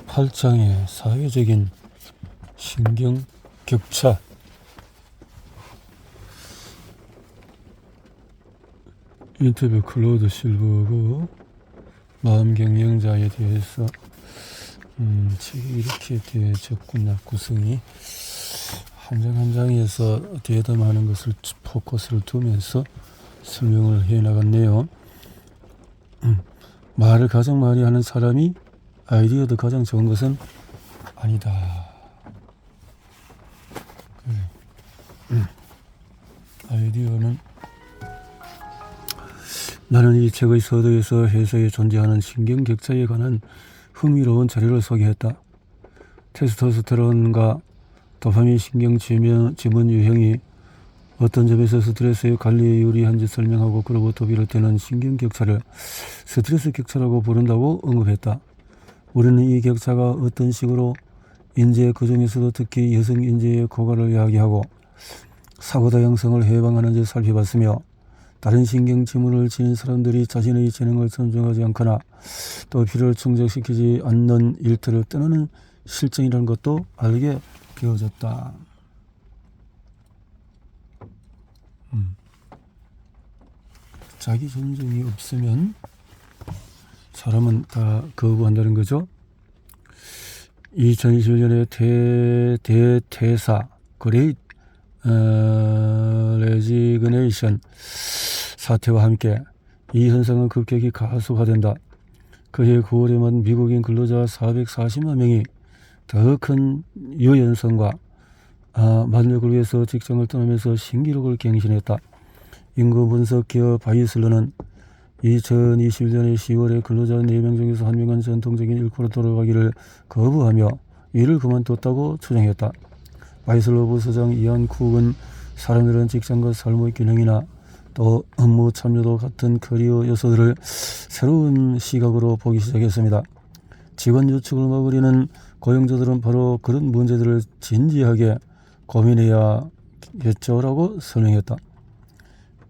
8장의 사회적인 신경 격차. 인터뷰 클로드 실버그 마음경영자에 대해서 책이 이렇게 되어졌구나. 구성이 한 장 한 장에서 대담하는 것을 포커스를 두면서 설명을 해 나갔네요. 말을 가장 많이 하는 사람이 아이디어도 가장 좋은 것은 아니다. 아이디어는 나는 이 책의 서두에서 회사에 존재하는 신경격차에 관한 흥미로운 자료를 소개했다. 테스토스테론과 도파민 신경 지문 유형이 어떤 점에서 스트레스의 관리에 유리한지 설명하고 그로부터 비롯되는 신경격차를 스트레스 격차라고 부른다고 언급했다. 우리는 이 격차가 어떤 식으로 인재 그중에서도 특히 여성 인재의 고갈을 야기하고 사고다 형성을 해방하는지 살펴봤으며 다른 신경 지문을 지닌 사람들이 자신의 재능을 존중하지 않거나 또 필요를 충족시키지 않는 일터를 떠나는 실정이라는 것도 알게 되어졌다. 자기 존중이 없으면 사람은 다 거부한다는 거죠. 2021년에 대퇴사 그레이트 레지그네이션 사태와 함께 이 현상은 급격히 가속화된다. 그해 9월에만 미국인 근로자 440만 명이 더 큰 유연성과 만족을 위해서 직장을 떠나면서 신기록을 갱신했다. 인구 분석 기업 바이슬러는 2021년의 10월에 근로자 4명 중에서 1명은 전통적인 일터로 돌아가기를 거부하며 일을 그만뒀다고 추정했다. 바이슬러 부서장 이안 쿡은 사람들은 직장과 삶의 균형이나 또 업무 참여도 같은 커리어 요소들을 새로운 시각으로 보기 시작했습니다. 직원 유축을 막으려는 고용주들은 바로 그런 문제들을 진지하게 고민해야겠죠라고 설명했다.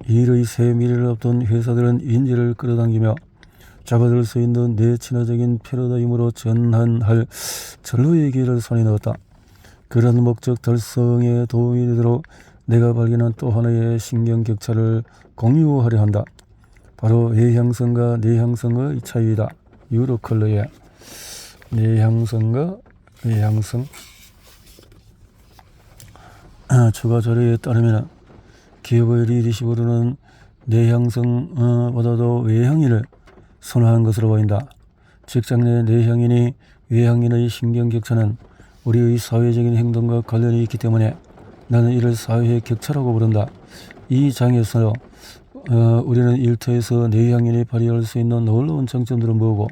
일의 새 미래를 앞둔 회사들은 인재를 끌어당기며 잡아들 수 있는 내친화적인 패러다임으로 전환할 전로의 기회를 손에 넣었다. 그런 목적 달성에 도움이 되도록 내가 발견한 또 하나의 신경격차를 공유하려 한다. 바로 외향성과 내향성의 차이이다. 유로컬러의 내향성과 외향성. 추가 자료에 따르면 기업의 리더십으로는 내향성보다도 외향인을 선호하는 것으로 보인다. 직장 내 내향인이 외향인의 신경격차는 우리의 사회적인 행동과 관련이 있기 때문에 나는 이를 사회의 격차라고 부른다. 이 장에서 우리는 일터에서 내향인이 발휘할 수 있는 놀라운 장점들은 뭐고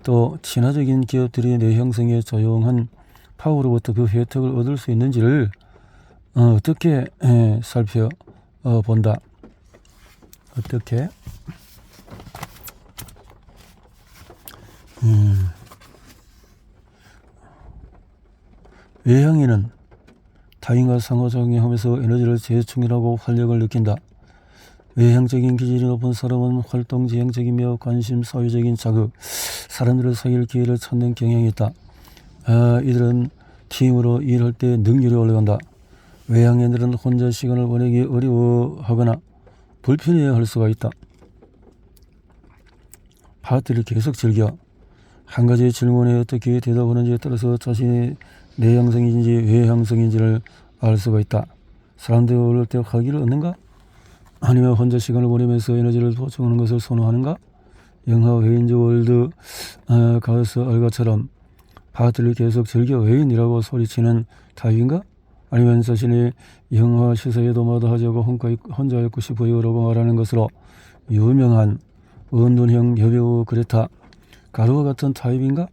또 친화적인 기업들이 내향성의 조용한 파워로부터 그 혜택을 얻을 수 있는지를 어떻게 살펴본다. 어떻게? 외향인은 타인과 상호작용하면서 에너지를 재충전하고 활력을 느낀다. 외향적인 기질이 높은 사람은 활동 지향적이며 관심, 사회적인 자극, 사람들을 사귈 기회를 찾는 경향이 있다. 이들은 팀으로 일할 때 능률이 올라간다. 외향인들은 혼자 시간을 보내기 어려워하거나 불편해할 수가 있다. 파티를 계속 즐겨 한 가지 질문에 어떻게 대답하는지에 따라서 자신이 내향성인지 외향성인지를 알 수가 있다. 사람들이 어울릴 때 활기를 얻는가? 아니면 혼자 시간을 보내면서 에너지를 보충하는 것을 선호하는가? 영화 웨인즈 월드 가우스 얼가처럼 파티를 계속 즐겨 외인이라고 소리치는 타입인가? 아니면 자신이 영화 시사에도 마다하자고 혼자 있고 싶어요라고 말하는 것으로 유명한 언론형 여배우 그레타 가루와 같은 타입인가?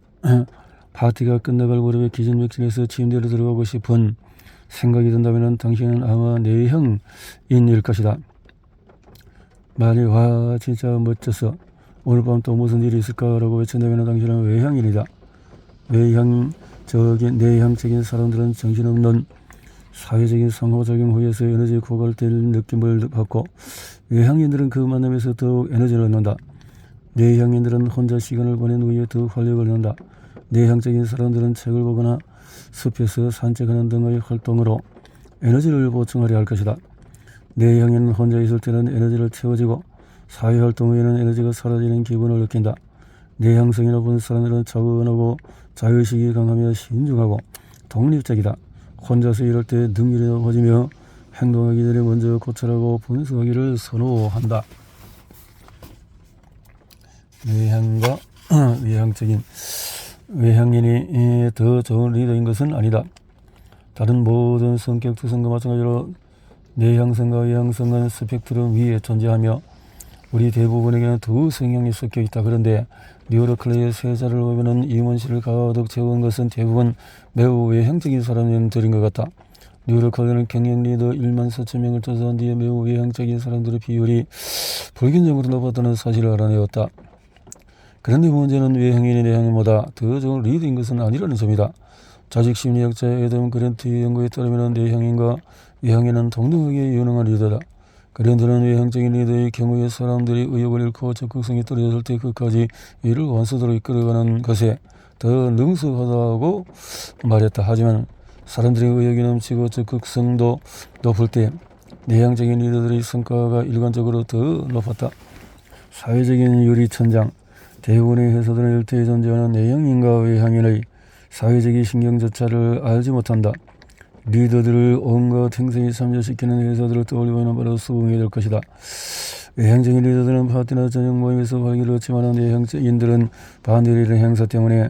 파티가 끝나갈 무렵에 기진맥진해서 침대로 들어가고 싶은 생각이 든다면 당신은 아마 내향인일 것이다. 만일 와 진짜 멋졌어. 오늘 밤 또 무슨 일이 있을까라고 외친다면 당신은 외향인이다. 내향적인 사람들은 정신없는 사회적인 상호작용 후에서 에너지 고갈될 느낌을 받고 외향인들은 그 만남에서 더욱 에너지를 얻는다. 내향인들은 혼자 시간을 보낸 후에 더 활력을 얻는다. 내향적인 사람들은 책을 보거나 숲에서 산책하는 등의 활동으로 에너지를 보충하려 할 것이다. 내향인은 혼자 있을 때는 에너지를 채워지고 사회활동 후에는 에너지가 사라지는 기분을 느낀다. 내향성이 높은 사람들은 차분하고 자유의식이 강하며 신중하고 독립적이다. 혼자서 이럴 때 능률이 높아지며 행동하기 전에 먼저 고찰하고 분석하기를 선호한다. 외향과 외향적인 외향인이 더 좋은 리더인 것은 아니다. 다른 모든 성격 특성과 마찬가지로 내향성과 외향성은 스펙트럼 위에 존재하며 우리 대부분에게는 두 성향이 섞여 있다. 그런데 뉴로클레의 세 자를 보면 이문시를 가득 채운 것은 대부분 매우 외향적인 사람들인 것 같다. 뉴로클레는 경영 리더 1만 4천 명을 조사한 뒤에 매우 외향적인 사람들의 비율이 불균형으로 높았다는 사실을 알아내었다. 그런데 문제는 외향인이 내향인보다 더 좋은 리더인 것은 아니라는 점이다. 자직심리학자 애덤 그랜트의 연구에 따르면 내향인과 외향인은 동등하게 유능한 리더다. 그랜트는 외향적인 리더의 경우에 사람들이 의욕을 잃고 적극성이 떨어졌을 때 끝까지 이를 원수대로 이끌어가는 것에 더 능숙하다고 말했다. 하지만 사람들의 의욕이 넘치고 적극성도 높을 때 내향적인 리더들의 성과가 일관적으로 더 높았다. 사회적인 유리천장. 대부분의 회사들은 일대에 존재하는 내향인과 외향인의 사회적인 신경조차를 알지 못한다. 리더들을 온갖 행사에 참여시키는 회사들을 떠올리면 바로 수긍이 될 것이다. 외향적인 리더들은 파티나 저녁 모임에서 활기를 얻지만 내향적인들은 반대로 이런 행사 때문에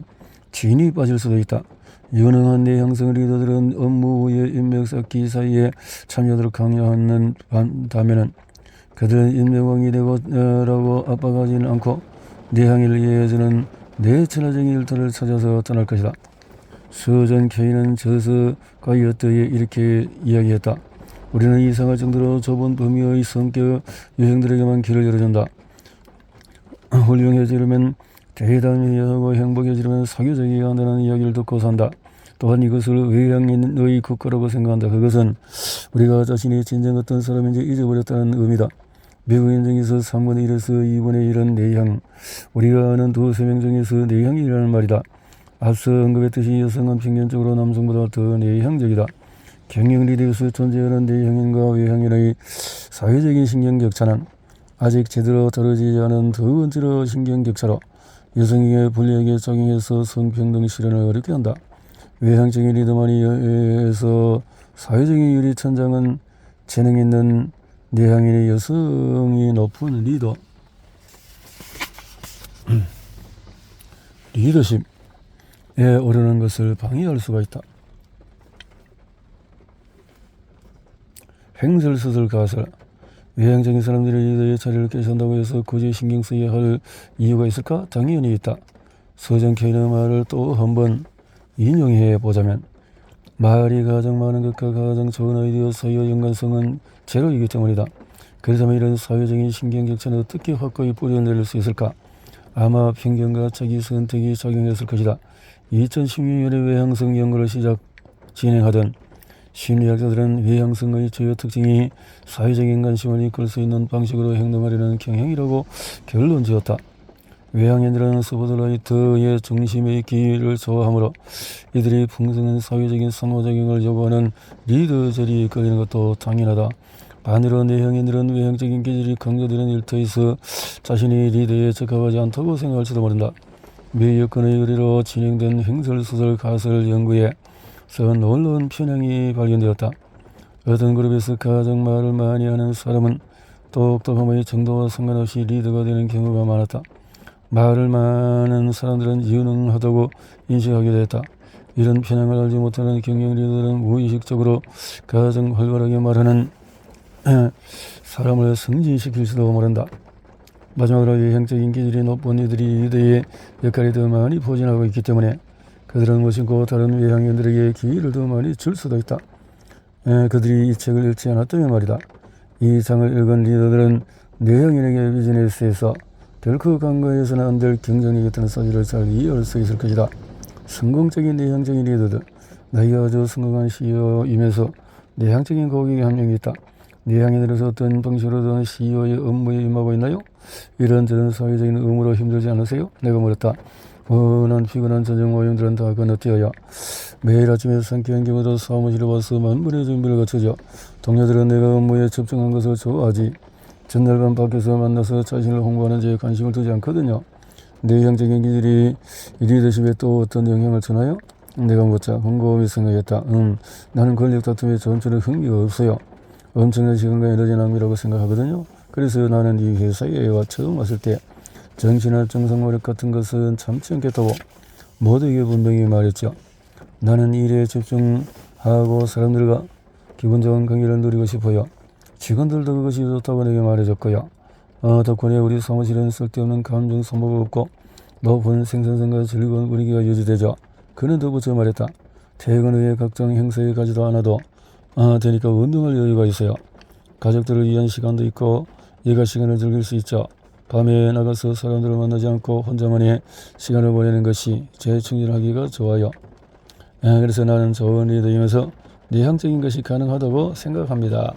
진이 빠질 수도 있다. 유능한 내향성 리더들은 업무 후에 인맥 쌓기 사이에 참여도록 강요하는 반면은 그들은 인맥왕이 되고라고 압박하지는 않고 내향인을 이해해주는 내천하적인 일터를 찾아서 떠날 것이다. 서전 케이는 저서가 엿더에 이렇게 이야기했다. 우리는 이상할 정도로 좁은 범위의 성격 유형들에게만 길을 열어준다. 훌륭해지려면 대담해야 하고 행복해지려면 사교적이어야 한다는 이야기를 듣고 산다. 또한 이것을 외향인의 국가라고 생각한다. 그것은 우리가 자신이 진정 어떤 사람인지 잊어버렸다는 의미다. 미국인 중에서 3분의 1에서 2분의 1은 내향, 우리가 아는 두세 명 중에서 내향이라는 말이다. 앞서 언급했듯이 여성은 평균적으로 남성보다 더 내향적이다. 경영 리더에서 존재하는 내향인과 외향인의 사회적인 신경격차는 아직 제대로 다루지 않은 두 번째로 신경격차로 여성에게 불리하게 작용해서 성평등 실현을 어렵게 한다. 외향적인 리더만이 해서 사회적인 유리천장은 재능 있는 내향인의 여성이 높은 리더십에 오르는 것을 방해할 수가 있다. 횡설수설 가설. 외향적인 사람들이 리더의 자리를 꿰찬다고 해서 굳이 신경 쓰여야 할 이유가 있을까? 당연히 있다. 서전 케이의 말을 또 한번 인용해 보자면 말이 가장 많은 것과 가장 좋은 아이디어 사이의 연관성은 제로이기 때문이다. 그렇다면 이런 사회적인 신경격차는 어떻게 확고히 뿌려내릴 수 있을까? 아마 편견과 자기 선택이 작용했을 것이다. 2016년에 외향성 연구를 진행하던 심리학자들은 외향성의 주요 특징이 사회적인 관심을 이끌 수 있는 방식으로 행동하려는 경향이라고 결론지었다. 외향인들은 스포트라이트의 중심의 기회를 좋아하므로 이들이 풍성한 사회적인 상호작용을 요구하는 리더 자리에 이끌리는 것도 당연하다. 반대로 내향인들은 외향적인 기질이 강조되는 일터에서 자신이 리더에 적합하지 않다고 생각할지도 모른다. 미 여건의 의뢰로 진행된 횡설수설 가설 연구에서 놀라운 편향이 발견되었다. 어떤 그룹에서 가장 말을 많이 하는 사람은 똑똑함의 정도와 상관없이 리더가 되는 경우가 많았다. 말을 많은 사람들은 유능하다고 인식하게 됐다. 이런 편향을 알지 못하는 경영 리더들은 무의식적으로 가장 활발하게 말하는 사람을 승진시킬지도 모른다. 마지막으로 외향적인 기질이 높은 이들이 리더의 역할이 더 많이 포진하고 있기 때문에 그들은 무심코 다른 외향인들에게 기회를 더 많이 줄 수도 있다. 그들이 이 책을 읽지 않았다면 말이다. 이 장을 읽은 리더들은 내향인에게 비즈니스에서 결코 간과해서는 안 될 경쟁력이었다는 사실을 잘 이해할 수 있을 것이다. 성공적인 내향적인 리더들. 나이가 아주 성공한 CEO이면서 내향적인 고객이 한 명이 있다. 내향에 들어서 어떤 방식으로든 CEO의 업무에 임하고 있나요? 이런저런 사회적인 의무로 힘들지 않으세요? 내가 물었다. 난 피곤한 저녁 모임들은 다 건너뛰어야 매일 아침에 상쾌한 기분으로 사무실에 와서 만분의 준비를 갖추죠. 동료들은 내가 업무에 집중한 것을 좋아하지. 전날 밤 밖에서 만나서 자신을 홍보하는 데 관심을 두지 않거든요. 내향적인 기질이 리더십에 또 어떤 영향을 주나요? 내가 묻자 곰곰이 생각했다. 나는 권력 다툼에 전체는 흥미가 없어요. 엄청난 시간과 에너지 낭비라고 생각하거든요. 그래서 나는 이 회사에 처음 왔을 때 정신할 정상노력 같은 것은 참지 않겠다고 모두에게 분명히 말했죠. 나는 일에 집중하고 사람들과 기분 좋은 관계를 누리고 싶어요. 직원들도 그것이 좋다고 내게 말해줬고요. 덕분에 우리 사무실에는 쓸데없는 감정 소모가 없고 높은 생산성과 즐거운 분위기가 유지되죠. 그는 덧붙여 말했다. 퇴근 후에 각종 행사에 가지도 않아도 되니까 운동할 여유가 있어요. 가족들을 위한 시간도 있고 예가 시간을 즐길 수 있죠. 밤에 나가서 사람들을 만나지 않고 혼자만의 시간을 보내는 것이 재충전하기가 좋아요. 그래서 나는 좋은 리더이면서 내향적인 것이 가능하다고 생각합니다.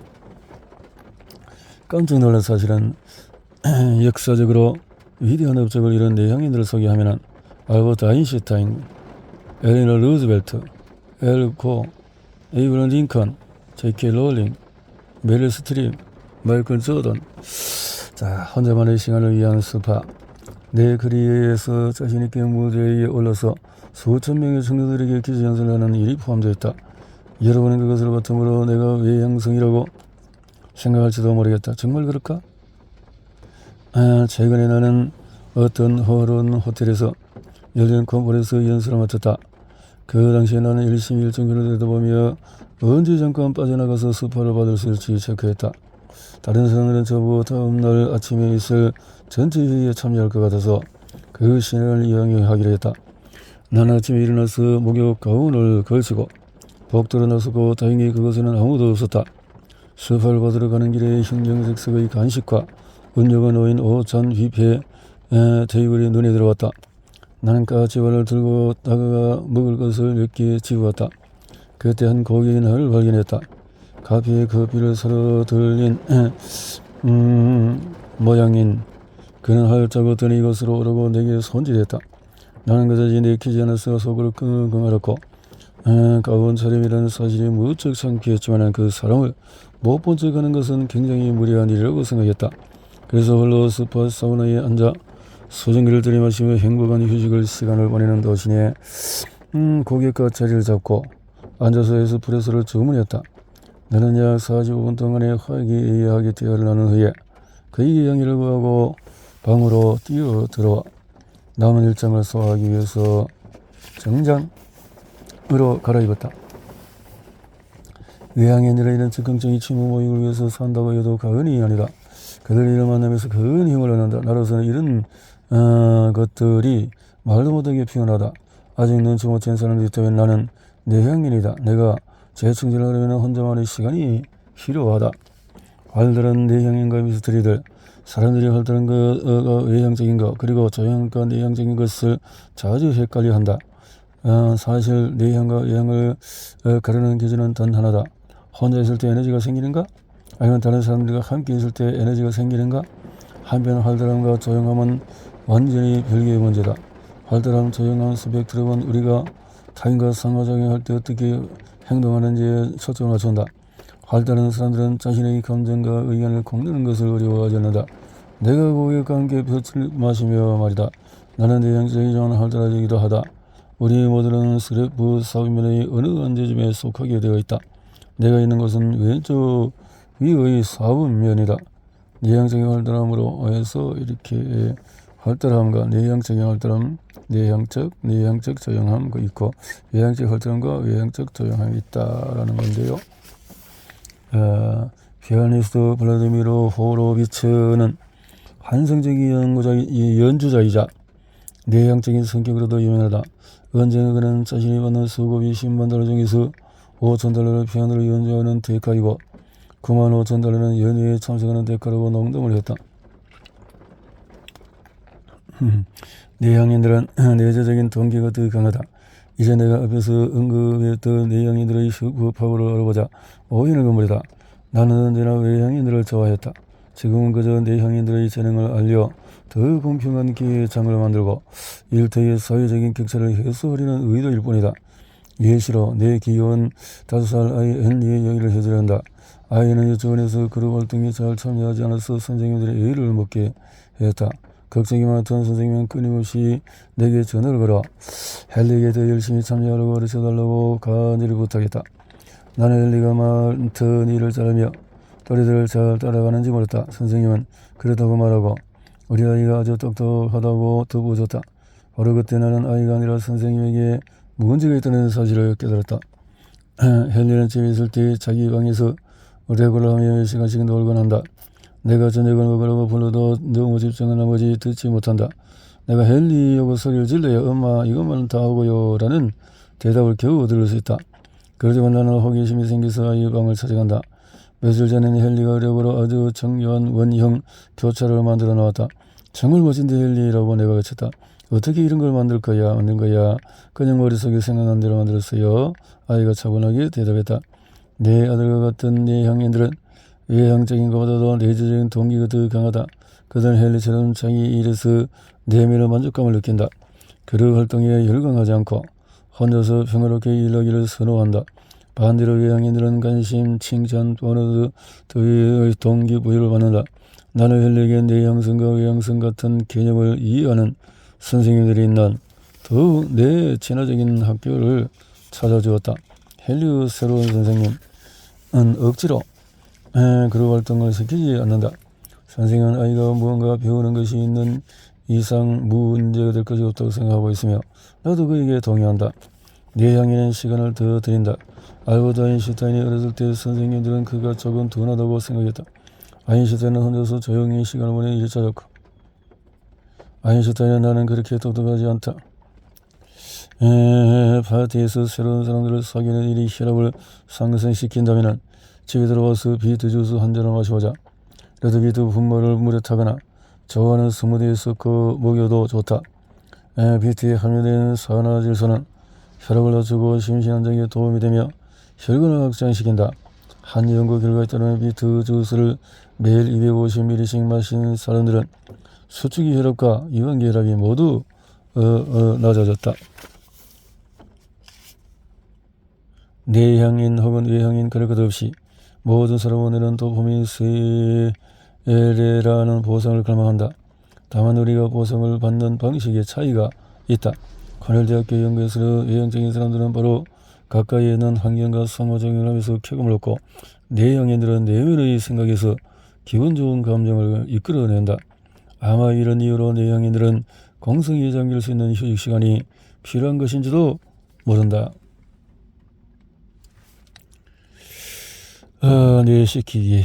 깜짝 놀란 사실은 역사적으로 위대한 업적을 이룬 내향인들을 소개하면 알버트 아인슈타인, 엘리너 루즈벨트, 엘 고, 에이브럼 링컨, J.K. 롤링, 메릴 스트립, 마이클 조던. 자, 혼자만의 시간을 위한 스파. 내 그리에서 자신있게 무대에 올라서 수천 명의 청년들에게 기저 연설을 하는 일이 포함되어 있다. 여러분은 그것을 바탕으로 내가 외향성이라고 생각할지도 모르겠다. 정말 그럴까? 최근에 나는 어떤 허런 호텔에서 열린 콘퍼런스 연설을 맡았다. 그 당시에 나는 열심히 일정표를 내다보며 언제 잠깐 빠져나가서 스파를 받을 수 있을지 체크했다. 다른 사람들은 저보고 다음날 아침에 있을 전체 회의에 참여할 것 같아서 그 시간을 이용하기로 했다. 나는 아침에 일어나서 목욕 가운을 걸치고 복도로 나서고 다행히 그곳에는 아무도 없었다. 스파를 받으러 가는 길에 형형색색의 간식과 음료가 놓인 오찬 뷔페 테이블이 눈에 들어왔다. 나는 까치발을 들고 다가가 먹을 것을 몇 개 집어왔다. 그때 한 고객이 나를 발견했다. 카페에 커피를 사러 들린 모양인 그는 활짝 웃더니 이곳으로 오라고 내게 손질했다. 나는 그다지 내키지 않았어 속으로 끙끙 앓았고 가벼운 차림이라는 사실이 무척 창피했지만 그 사람을 못 본 척하는 것은 굉장히 무리한 일이라고 생각했다. 그래서 홀로 스파 사우나에 앉아 수증기를 들이마시며 행복한 휴식을 시간을 보내는 도시에 고객과 자리를 잡고 앉아서 에스프레소를 주문했다. 나는 약 45분 동안의 화기애애하게 대화를 나눈 후에 그의 양해를 구하고 방으로 뛰어들어와 남은 일정을 소화하기 위해서 정장으로 갈아입었다. 외향인들의 이런 즉흥적인 친구 모임을 위해서 산다고 해도 과언이 아니다. 그들 만나면서 큰 힘을 얻는다. 나로서는 이런 것들이 말도 못하게 피곤하다. 아직 눈치 못 챈 사람들이 있다면 나는 내향인이다. 내가 재충전을 하려면 혼자만의 시간이 필요하다. 활달한 내향인과 미스터리들. 사람들이 활달한 것과 외향적인 것 그리고 조용과 내향적인 것을 자주 헷갈려 한다. 사실 내향과 외향을 가르는 기준은 단 하나다. 혼자 있을 때 에너지가 생기는가? 아니면 다른 사람들과 함께 있을 때 에너지가 생기는가? 한편 활달함과 조용함은 완전히 별개의 문제다. 활달함, 조용함 스펙트럼은 우리가 타인과 상호작용할 때 어떻게 행동하는지에 초점을 맞춘다. 활달한 사람들은 자신의 감정과 의견을 공유하는 것을 어려워하지 않는다. 내가 고객과 함께 볕을 마시며 말이다. 나는 내향적이지만 활달하기도 하다. 우리 모두는 스래프 사후면의 어느 언제쯤에 속하게 되어 있다. 내가 있는 곳은 왼쪽 위의 4분면이다. 내향적인 활달함으로 해서 이렇게 활달함과 내향적인 활달함, 내향적 조용함 있고 외향적 활달함과 외향적 조용함이 있다라는 건데요. 피아니스트 블라디미르 호로비츠는 환상적인 연주자이자 내향적인 성격으로도 유명하다. 언젠가 그는 자신이 받는 수고비 10만 달러 중에서 5천 달러를 피아노를 연주하는 대가이고 9만 5천 달러는 연회에 참석하는 대가라고 농담을 했다. 내향인들은 내재적인 동기가 더 강하다. 이제 내가 앞에서 언급했던 내향인들의 슈퍼파워를 알아보자. 오인을 건물이다. 나는 언제나 외향인들을 좋아했다. 지금은 그저 내향인들의 재능을 알려 더 공평한 기회의 장을 만들고 일터의 사회적인 격차를 해소하려는 의도일 뿐이다. 예시로 내 귀여운 5살 아이 헨리의 얘기를 해주려 한다. 아이는 유치원에서 그룹 활동에 잘 참여하지 않아서 선생님들의 애를 먹게 했다. 걱정이 많던 선생님은 끊임없이 내게 전화를 걸어 헨리에게 더 열심히 참여하라고 가르쳐달라고 간절히 부탁했다. 나는 헨리가 많던 일을 잘하며 또래들을 잘 따라가는지 몰랐다. 선생님은 그렇다고 말하고 우리 아이가 아주 똑똑하다고 덧붙였다. 바로 그때 나는 아이가 아니라 선생님에게 문제가 있다는 사실을 깨달았다. 헨리는 집에 있을 때 자기 방에서 레고를 하며 몇 시간씩 놀곤 한다. 내가 저녁을 먹으라고 불러도 너무 집중한 나머지 듣지 못한다. 내가 헨리하고 소리를 질러야 엄마 이것만 다 하고요 라는 대답을 겨우 들을 수 있다. 그러지만 나는 호기심이 생겨서 아이의 방을 찾아간다. 며칠 전에는 헨리가 레고로 아주 정교한 원형 교차를 만들어 나왔다. 정말 멋진데 헨리라고 내가 외쳤다. 어떻게 이런 걸 만든 거야? 그냥 머릿속에 생각난 대로 만들었어요. 아이가 차분하게 대답했다. 내 아들과 같은 내향인들은 외향적인 것보다도 내재적인 동기가 더 강하다. 그들은 헨리처럼 자기 일에서 내면의 만족감을 느낀다. 그룹 활동에 열광하지 않고 혼자서 평화롭게 일하기를 선호한다. 반대로 외향인들은 관심, 칭찬, 보너스 등의 동기부여를 받는다. 나는 헨리에게 내향성과 외향성 같은 개념을 이해하는 선생님들이 난 더욱 내 진화적인 학교를 찾아주었다. 헨리의 새로운 선생님은 억지로 그룹 활동을 시키지 않는다. 선생님은 아이가 무언가 배우는 것이 있는 이상 문제가 될 것이 없다고 생각하고 있으며 나도 그에게 동의한다. 내향인은 시간을 더 드린다. 알버트 아인슈타인이 어렸을 때 선생님들은 그가 조금 둔하다고 생각했다. 아인슈타인은 혼자서 조용히 시간을 보내 일을 찾았고 아인슈타인은 나는 그렇게 똑똑하지 않다. 파티에서 새로운 사람들을 사귀는 일이 혈압을 상승시킨다면 집에 들어와서 비트 주스 한 잔을 마셔보자. 레드비트 분말을 물에 타거나 좋아하는 스무디에 섞어 먹여도 좋다. 비트에 함유된 산화질소는 혈압을 낮추고 심신안정에 도움이 되며 혈관을 확장시킨다. 한 연구 결과에 따르면 비트 주스를 매일 250ml씩 마신 사람들은 수축기 혈압과 이완기 혈압이 모두 낮아졌다. 내향인 혹은 외향인 그럴 것 없이 모든 사람은 오늘은 도파민 세례라는 보상을 갈망한다. 다만 우리가 보상을 받는 방식의 차이가 있다. 코넬대학교 연구에서 외향적인 사람들은 바로 가까이에 있는 환경과 상호작용을 하면서 쾌감을 얻고 내향인들은 내면의 생각에서 기분 좋은 감정을 이끌어낸다. 아마 이런 이유로 내향인들은 공성에 잠길 수 있는 휴식 시간이 필요한 것인지도 모른다. 뇌시키기.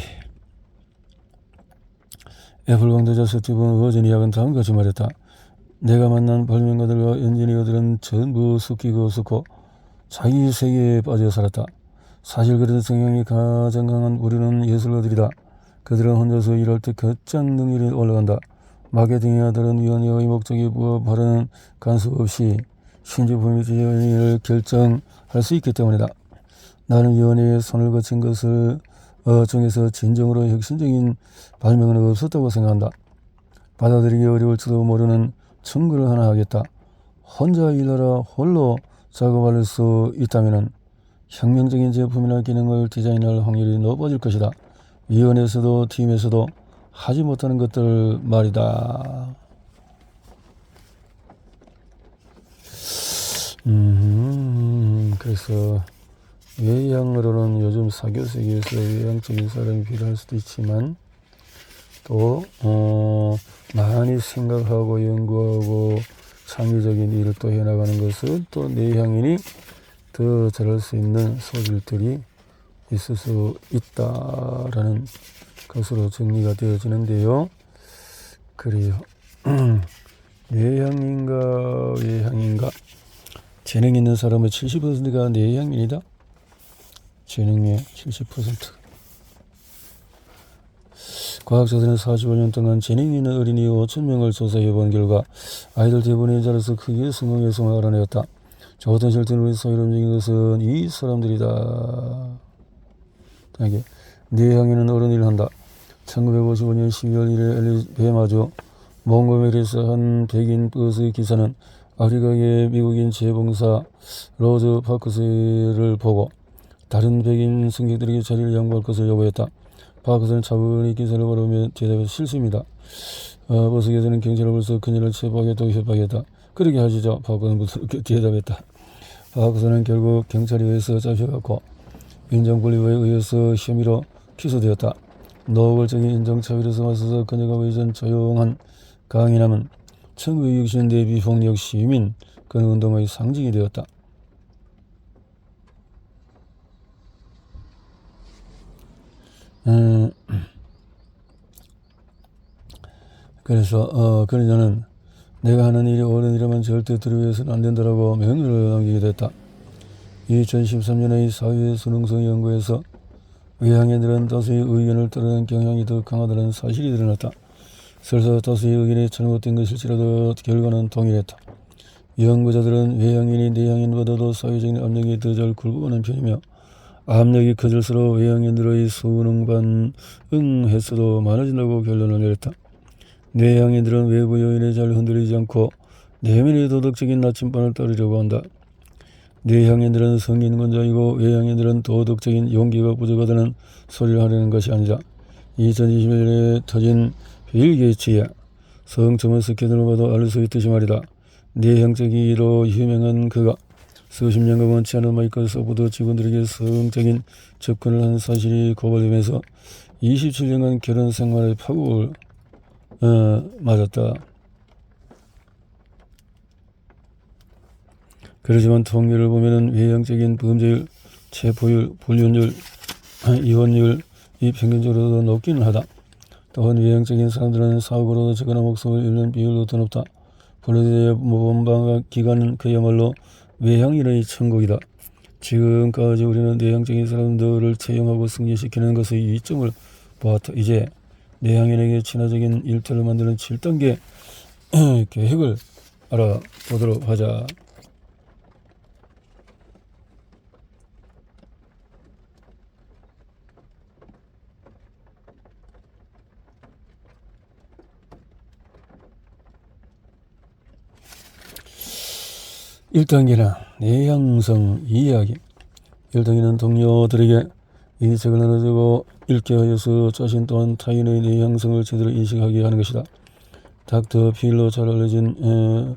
애플 강도자 스티븐 버지니아는 다음과 같이 말했다. 내가 만난 발명가들과 엔지니어들은 전부 숙기고 숙고 자기 세계에 빠져 살았다. 사실 그런 성향이 가장 강한 우리는 예술가들이다. 그들은 혼자서 일할 때 가장 능률이 올라간다. 마케팅의 다른 위원회의 목적에 부합하는 간섭 없이 신제품의 디자인을 결정할 수 있기 때문이다. 나는 위원회에 손을 거친 것을 중에서 진정으로 혁신적인 발명은 없었다고 생각한다. 받아들이기 어려울지도 모르는 청구를 하나 하겠다. 혼자 일하라 홀로 작업할 수 있다면 혁명적인 제품이나 기능을 디자인할 확률이 높아질 것이다. 위원회에서도 팀에서도 하지 못하는 것들 말이다. 그래서 외향으로는 요즘 사교 세계에서 외향적인 사람이 필요할 수도 있지만 또 많이 생각하고 연구하고 창의적인 일을 또 해나가는 것은 또 내향인이 더 잘할 수 있는 소질들이 있을 수 있다라는 것으로 정리가 되어지는데요. 그래요. 내향인가 외향인가? 재능 있는 사람의 70%가 내향인이다. 재능의 70%. 과학자들은 45년 동안 재능 있는 어린이 5,000명을 조사해본 결과 아이들 대부분의 자라서 크게 성공했음을 알아내었다. 저 같은 절대로 우리 사회로 움직인 것은 이 사람들이다. 내향인은 어른 일을 한다. 1955년 12월 1일 엘리베마주 몽고메리에서 한 백인 버스 기사는 아프리카의 미국인 재봉사 로즈 파크스를 보고 다른 백인 승객들에게 자리를 양보할 것을 요구했다. 파크스는 차분히 기사를 바라보며 대답해 실수입니다. 버스에서는 경찰을 불러서 그녀를 체포하겠다고 협박했다. 그렇게 하시죠. 파크스는 대답했다. 파크스는 결국 경찰에 의해서 잡혀갔고 인종분리에 의해서 혐의로 기소되었다. 노골적인 인종차별에서 맞서서 그녀가 보여준 조용한 강인함은 1960년대 비폭력 시민 그런 운동의 상징이 되었다. 그래서 그러자는 내가 하는 일이 옳은 일이라면 절대 두려워해서는 안 된다라고 명령을 남기게 됐다. 2013년의 사회 수능성 연구에서 외향인들은 다수의 의견을 따르는 경향이 더 강하다는 사실이 드러났다. 설사 다수의 의견이 잘못된 것일지라도 결과는 동일했다. 연구자들은 외향인이 내향인보다도 사회적인 압력이 더 잘 굴복하는 편이며 압력이 커질수록 외향인들의 수능 반응 횟수도 많아진다고 결론을 내렸다. 내향인들은 외부 요인에 잘 흔들리지 않고 내면의 도덕적인 나침반을 따르려고 한다. 내향인들은 성인권자이고 외향인들은 도덕적인 용기가 부족하다는 소리를 하려는 것이 아니다. 2021년에 터진 빌 게이츠의 성첨의 스캔들을 봐도 알 수 있듯이 말이다. 내향적이로 유명한 그가 수십 년간 원치 않은 마이크로소프트 직원들에게 성적인 접근을 한 사실이 고발되면서 27년간 결혼 생활의 파국을 맞았다. 그렇지만 통계를 보면은 외향적인 범죄율, 체포율, 불륜율, 이혼율이 평균적으로 더 높기는 하다. 또한 외향적인 사람들은 사고로도 적거나 목숨을 잃는 비율도 더 높다. 플로리다의 모범방 기관은 그야말로 외향인의 천국이다. 지금까지 우리는 내향적인 사람들을 채용하고 승진시키는 것의 이점을 보았다. 이제 내향인에게 친화적인 일터를 만드는 7단계 계획을 알아보도록 하자. (1단계는) 내향성 이야기. 1단계는 동료들에게 이 책을 나눠주고 읽게 하여서 자신 또한 타인의 내향성을 제대로 인식하게 하는 것이다. 닥터 필로 잘 알려진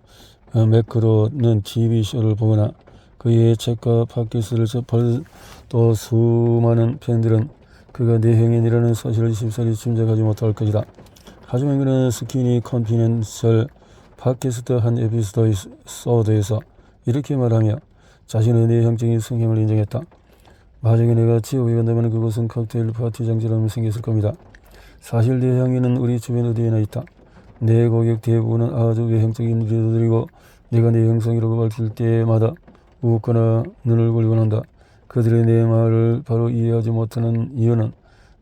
매크로는 TV쇼를 보거나 그의 책과 팟캐스트를 접할 또 수많은 팬들은 그가 내향인이라는 사실을 쉽사리 짐작하지 못할 것이다. 하지만 그는 스키니 컨피덴셜 팟캐스트 한 에피소드에서 이렇게 말하며 자신의 내향적인 성향을 인정했다. 만약에 내가 지옥에 간다면 그것은 칵테일 파티 장소라면 생겼을 겁니다. 사실 내향인은 우리 주변 어디에나 있다. 내 고객 대부분은 아주 외향적인 리더들이고 내가 내향성이라고 밝힐 때마다 웃거나 눈을 굴리곤 한다. 그들의 내 말을 바로 이해하지 못하는 이유는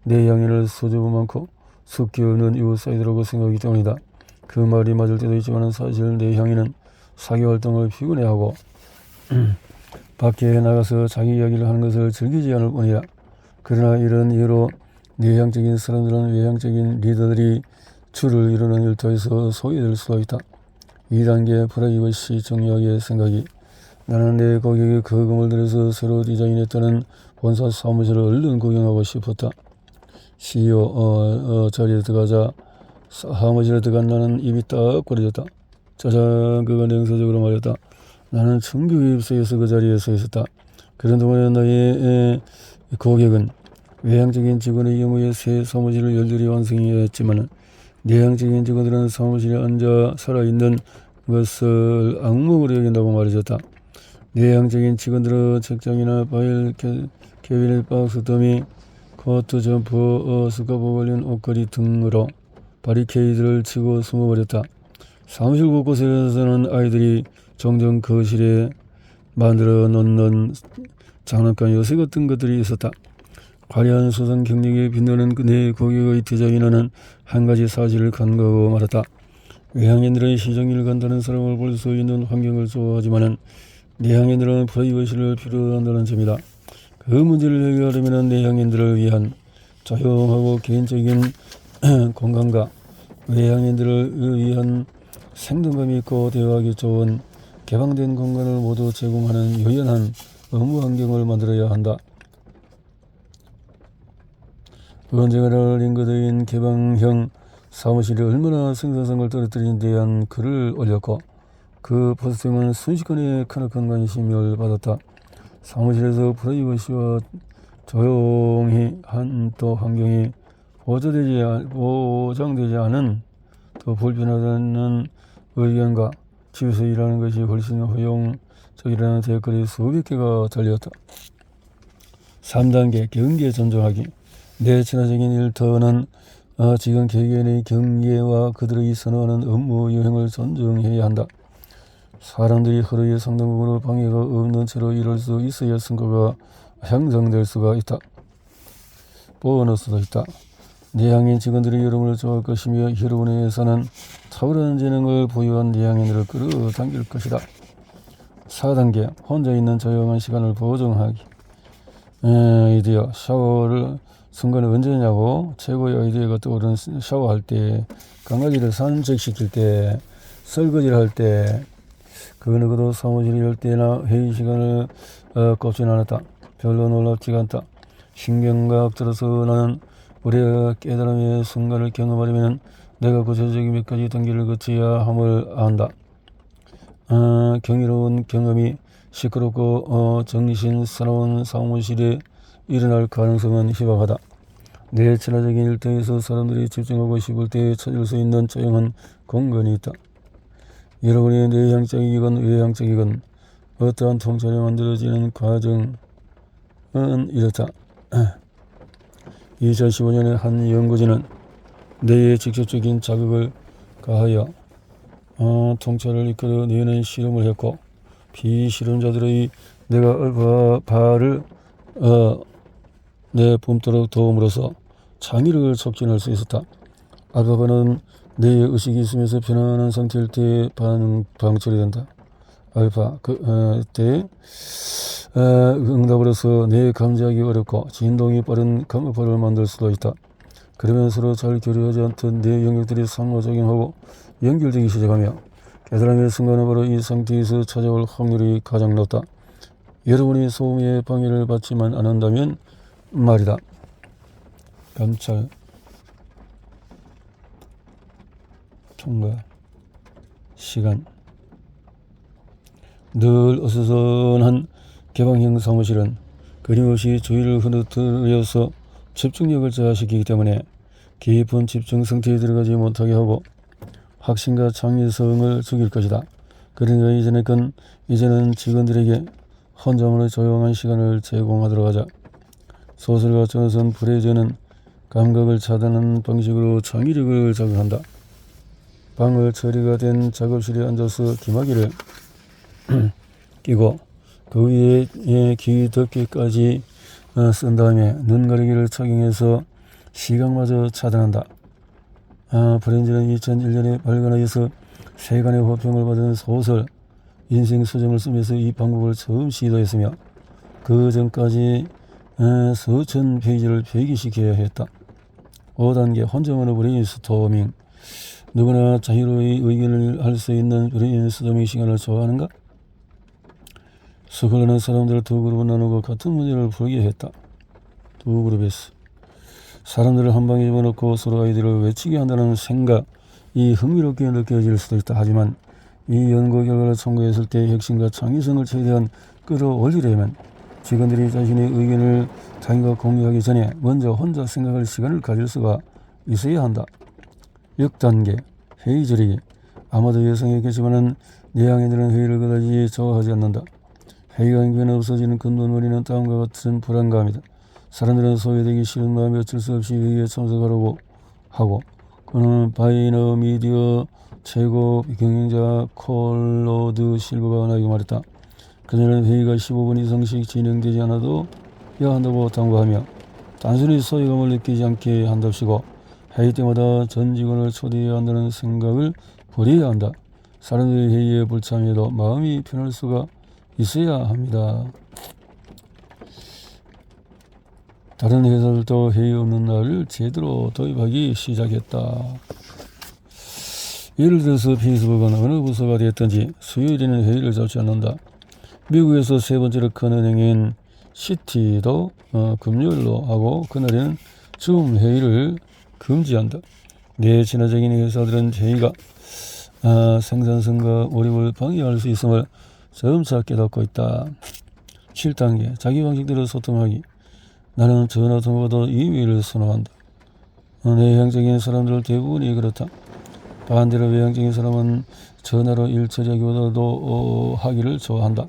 내향인을 수줍음 많고 숙기 없는 이웃 사이드라고 생각하기 때문이다. 그 말이 맞을 때도 있지만 사실 내향인은 사교활동을 피곤해하고 밖에 나가서 자기 이야기를 하는 것을 즐기지 않을 뿐이다. 그러나 이런 이유로 내향적인 사람들은 외향적인 리더들이 줄을 이루는 일터에서 소외될 수도 있다. 2단계 프라이버시 정리하기의 생각이. 나는 내 고객이 거금을 들여서 새로 디자인했다는 본사 사무실을 얼른 구경하고 싶었다. CEO 자리에 들어가자 사무실에 들어간 나는 입이 딱 벌어졌다. 짜잔, 그가 냉소적으로 말했다. 나는 충격에 휩싸여서 그 자리에 서 있었다. 그런 동안에 나의 고객은 외향적인 직원의 경우에 새 사무실을 열렬히 완성해야 했지만 내향적인 직원들은 사무실에 앉아 살아있는 것을 악몽으로 여긴다고 말해줬다. 내향적인 직원들은 책장이나 파일, 캐비넷 박스 더미, 코트, 점퍼, 스카프 걸린 옷걸이 등으로 바리케이드를 치고 숨어버렸다. 사무실 곳곳에서는 아이들이 종종 거실에 만들어 놓는 장난감 요새 같은 것들이 있었다. 화려한 수상 경력에 빛나는 내 고객의 디자이너는 한 가지 사실을 간과하고 말았다. 외향인들은 시정일 간다는 사람을 볼 수 있는 환경을 좋아하지만 내향인들은 프라이버시를 필요로 한다는 점이다. 그 문제를 해결하려면 내향인들을 위한 조용하고 개인적인 공간과 외향인들을 위한 생동감이 있고 대화하기 좋은 개방된 공간을 모두 제공하는 유연한 업무 환경을 만들어야 한다. 언젠가는 링크드인 개방형 사무실이 얼마나 생산성을 떨어뜨리는 데 대한 글을 올렸고 그 포스팅은 순식간에 크나큰 관심을 받았다. 사무실에서 프라이버시와 조용히 한 또 환경이 보장되지 않은 더 불편하다는 의견과 집에서 일하는 것이 훨씬 허용적이라는 댓글이 수백 개가 달렸다. 3단계 경계 존중하기. 내 친화적인 일터는 지금 개개인의 경계와 그들이 선호하는 업무 유형을 존중해야 한다. 사람들이 하루의 상당 부분으로 방해가 없는 채로 일할 수 있어야 성과가 향상될 수가 있다. 보너스도 있다. 내향인 직원들이 여러분을 좋아할 것이며 여러분의 회사는 탁월한 재능을 보유한 내향인들을 끌어당길 것이다. 4단계 혼자 있는 조용한 시간을 보정하기. 아이디어 샤워를 순간에 언제냐고. 최고의 아이디어가 떠오르는 샤워할 때, 강아지를 산책시킬 때, 설거지를 할 때, 그 누구도 사무실에 열 때나 회의 시간을 꼽진 않았다. 별로 놀랍지가 않다. 신경과학자로서 나는 우리가 깨달음의 순간을 경험하려면 내가 구체적인 몇 가지 단계를 거쳐야 함을 안다. 경이로운 경험이 시끄럽고 정신사나운 사무실에 일어날 가능성은 희박하다. 내 친화적인 일터에서 사람들이 집중하고 싶을 때 찾을 수 있는 조용한 공간이 있다. 여러분이 내향적이건 외향적이건 어떠한 통찰이 만들어지는 과정은 이렇다. 2015년에 한 연구진은 뇌에 직접적인 자극을 가하여 통찰을 이끌어내는 실험을 했고 비실험자들의 뇌가 알파바를 내뿜도록 도움으로써 창의력을 촉진할 수 있었다. 알파바는 뇌의 의식이 있으면서 편안한 상태일 때 방출이 된다. 알파 때 응답으로서 뇌에 감지하기 어렵고 진동이 빠른 감각파를 만들 수도 있다. 그러면 서로 잘 교류하지 않던 뇌 영역들이 상호작용하고 연결되기 시작하며 깨달음의 순간은 바로 이 상태에서 찾아올 확률이 가장 높다. 여러분이 소음의 방해를 받지만 않는다면 말이다. 감찰 통과 시간. 늘 어수선한 개방형 사무실은 끊임없이 주의를 흐트러서 집중력을 저하시키기 때문에 깊은 집중 상태에 들어가지 못하게 하고 확신과 창의성을 죽일 것이다. 그러니까 이제는 직원들에게 혼자만의 조용한 시간을 제공하도록 하자. 소설가 조나선 프레이저는 감각을 차단하는 방식으로 창의력을 자극한다. 방을 처리가 된 작업실에 앉아서 기마개를 끼고 그 위에 귀 덮개까지 쓴 다음에 눈 가리개를 착용해서 시각마저 차단한다. 프렌즈는 2001년에 발간하여서 세간의 호평을 받은 소설 인생 수정을 쓰면서 이 방법을 처음 시도했으며 그 전까지 수천 페이지를 폐기시켜야 했다. 5단계 혼자만의 브레인스토밍. 누구나 자유로이 의견을 할 수 있는 브레인스토밍 시간을 좋아하는가? 스쿨러는 사람들을 두 그룹을 나누고 같은 문제를 풀게 했다. 두 그룹에서 사람들을 한 방에 집어넣고 서로 아이디어를 외치게 한다는 생각이 흥미롭게 느껴질 수도 있다. 하지만 이 연구 결과를 참고했을 때 혁신과 창의성을 최대한 끌어올리려면 직원들이 자신의 의견을 타인과 공유하기 전에 먼저 혼자 생각할 시간을 가질 수가 있어야 한다. 6단계 회의 줄이기. 아마도 예상했겠지만 내향인들은 회의를 그다지 좋아하지 않는다. 회의가 인기는 없어지는 근본 원인은 다음과 같은 불안감이다. 사람들은 소외되기 싫은 마음에 어쩔 수 없이 회의에 참석하려고 하고 그는 바이너미디어 최고 경영자 콜로드 실버가 나에게 말했다. 그녀는 회의가 15분 이상씩 진행되지 않아도 해야 한다고 당부하며 단순히 소외감을 느끼지 않게 한답시고 회의 때마다 전 직원을 초대해야 한다는 생각을 버려야 한다. 사람들이 회의에 불참해도 마음이 편할 수가 있어야 합니다. 다른 회사들도 회의 없는 날을 제대로 도입하기 시작했다. 예를 들어서 페이스북은 어느 부서가 되었든지 수요일에는 회의를 잡지 않는다. 미국에서 세 번째로 큰 은행인 시티도 금요일로 하고 그날에는 줌 회의를 금지한다. 내 친화적인 회사들은 회의가 생산성과 몰입을 방해할 수 있음을 점차 깨닫고 있다. 7단계 자기 방식대로 소통하기. 나는 전화 통화보다 이메일을 선호한다. 내향적인 사람들 대부분이 그렇다. 반대로 외향적인 사람은 전화로 일 처리하기보다도 하기를 좋아한다.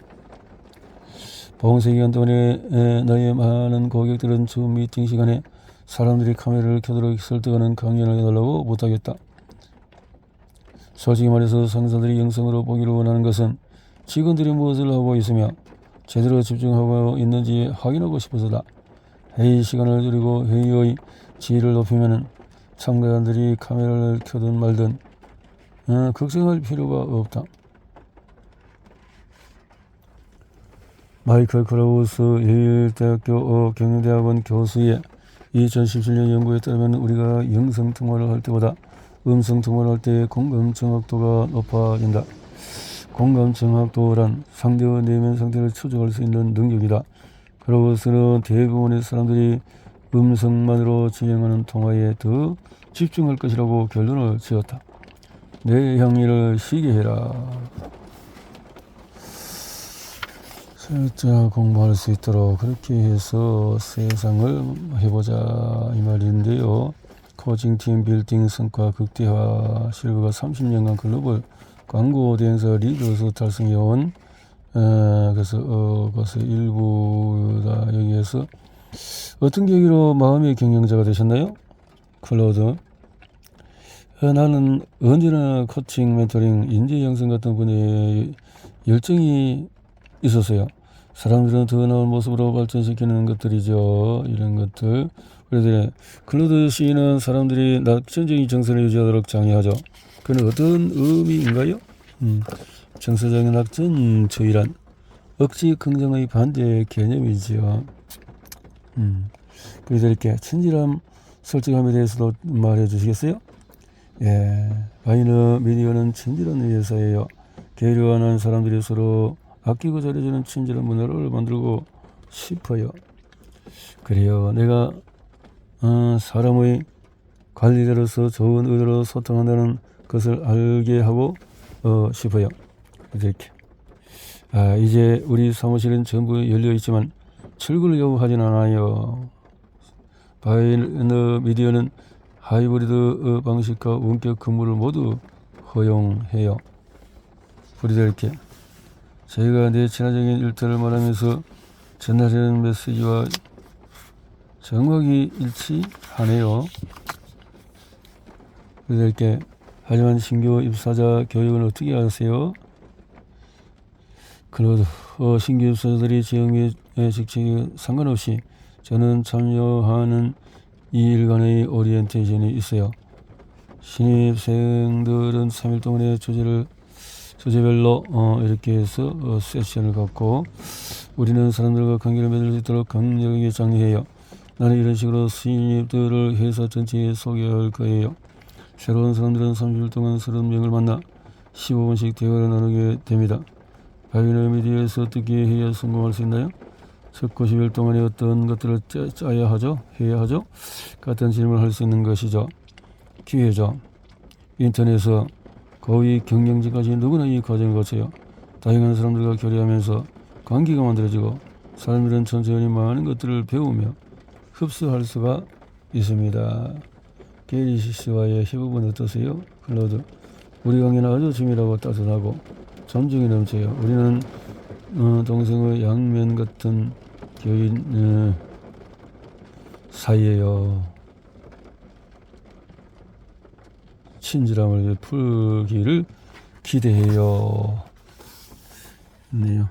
봉쇄 기간 동안에 나의 많은 고객들은 줌 미팅 시간에 사람들이 카메라를 켜도록 설득하는 강연을 해달라고 부탁했다. 솔직히 말해서 상사들이 영상으로 보기를 원하는 것은 직원들이 무엇을 하고 있으며 제대로 집중하고 있는지 확인하고 싶어서다. 회의 시간을 줄이고 회의의 질을 높이면 참가자들이 카메라를 켜든 말든 걱정할 필요가 없다. 마이클 크라우스 예일대학교 경영대학원 교수의 2017년 연구에 따르면 우리가 영상통화를 할 때보다 음성통화를 할 때 공감 정확도가 높아진다. 공감 정확도란 상대의 내면 상태를 추적할 수 있는 능력이다. 크라우스는 대부분의 사람들이 음성만으로 진행하는 통화에 더 집중할 것이라고 결론을 지었다. 내 향기를 쉬게 해라. 진짜 공부할 수 있도록 그렇게 해서 세상을 해보자 이 말인데요. 코칭팀 빌딩 성과 극대화 실버가 30년간 글로벌 광고 대행사 리더로서 달성해온 그래서 일부다. 여기에서 어떤 계기로 마음의 경영자가 되셨나요? 클로드. 나는 언제나 코칭, 멘토링, 인재 양성 같은 분야에 열정이 있었어요. 사람들은 더 나은 모습으로 발전시키는 것들이죠. 이런 것들. 그래서 클로드 씨는 사람들이 낙천적인 정서를 유지하도록 장려하죠. 그는 어떤 의미인가요? 정서적인 낙천주의란 억지 긍정의 반대 개념이지요. 그래서 이렇게 친절함, 솔직함에 대해서도 말해 주시겠어요? 예, 바이너 미디어는 친절한 회사예요. 계류하는 사람들이 서로 아끼고 잘해주는 친절한 문화를 만들고 싶어요. 그래요. 내가 사람의 관리자로서 좋은 의도로 소통한다는 것을 알게 하고 싶어요. 이렇게. 이제 우리 사무실은 전부 열려 있지만 출근을 요구하진 않아요. 바이너 미디어는 하이브리드 방식과 원격 근무를 모두 허용해요. 우리도 이렇게 저희가 내 친화적인 일터를 말하면서 전하려는 메시지와 정확히 일치하네요. 그래서 이렇게 하지만 신규 입사자 교육은 어떻게 하세요? 클로드. 신규 입사자들이 지역의 직책에 상관없이 저는 참여하는 이 일간의 오리엔테이션이 있어요. 신입생들은 3일 동안의 주제별로 이렇게 해서 세션을 갖고 우리는 사람들과 관계를 맺을 수 있도록 강력하게 장려해요. 나는 이런 식으로 신입들을 회사 전체에 소개할 거예요. 새로운 사람들은 30일 동안 30명을 만나 15분씩 대화를 나누게 됩니다. 바이너 미디어에서 어떻게 해야 성공할 수 있나요? 첫 90일 동안에 어떤 것들을 짜야 하죠? 해야 하죠? 같은 질문을 할 수 있는 것이죠. 기회죠. 인터넷에서 거의 경영진까지 누구나 이 과정을 거쳐요. 다양한 사람들과 교류하면서 관계가 만들어지고 사람들은 천천히 많은 것들을 배우며 흡수할 수가 있습니다. 게리 씨와의 협업은 어떠세요? 클로드. 우리 관계는 아주 친밀하고 따뜻하고 존중이 넘쳐요. 우리는 동성의 양면 같은 교인 사이에요. 친절함을 풀기를 기대해요. 네요.